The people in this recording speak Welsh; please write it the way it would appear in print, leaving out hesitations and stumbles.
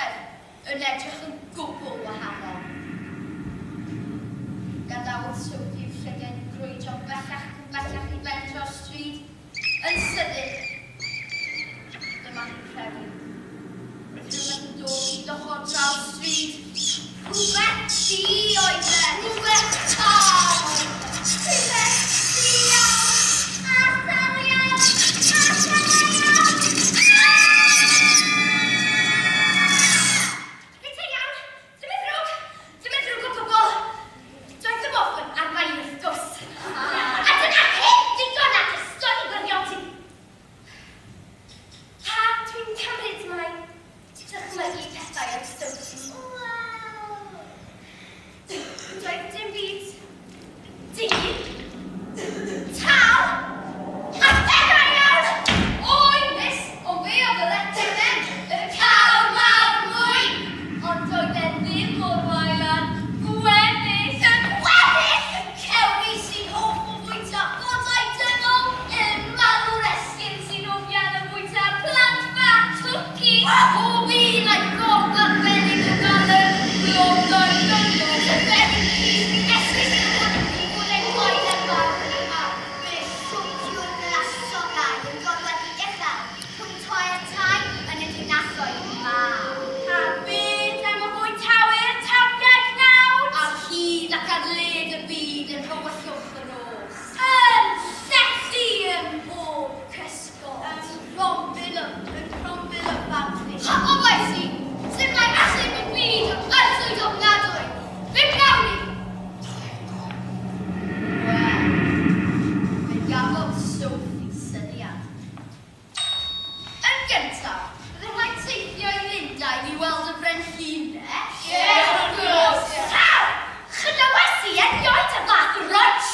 diwedd yn edrych yn gwbl wahanol. Gadawodd Sophie llygad grwydro bellach i Bentor Street yn sydyn. Dyma chi'n credu. Roedd rhywbeth yn dod i dochor draw stryd. Rhywbeth di oedd e! Rhywbeth tal oedd e! Rhywbeth diawl! Asariad! Asariad! Rydyn iawn! Dim yn ddrwg o bobl! Doedd ddim ofyn ar mai wrth gwrs. A dyna hyn digon at ystod i gwirion ti. Ha, dwi'n cymryd mai. Ti'n dychmygu pethau o'r Sophie. Doedd dim byd. Dyn. Tal. A degau iawn. Oi, miss, ond fe oedd y letterman. Y cawr mawr mwy. Ond doedd e ddim mor wailan. Gweddill. Gweddill? Y cewri sy'n hoff o fwyta bodau dynol. Y malwr esgyn sy'n ofian o fwyta plant bach twci. O win a'i gorff ar fenig o galer. Blodau dynol. Y fenig sy'n esgyn sy'n fwyta bod e'n gwaith ar barn yma. Fe siwtiwr y lasogau yn dod wedi dechrau. Pwyntoi y tai yn y dinasoedd mawr. A beth am y bwy tawyr tapiau cnawd? Ar hyd ac ar led y byd yn rhywbethwch yn os. Yn sethu yn bob cysgod. Yn rhombyn y babli. Ha, o baisi! Sut mae asyn y byd yn arswyd ofnadwy? Fe wnawn ni! Wel, fe gafodd Sophie syniad. Yn gyntaf, byddai rhaid teithio i Lundain i weld y frenhines. Wrth gwrs. Taw! Chlywes i erioed y fath roes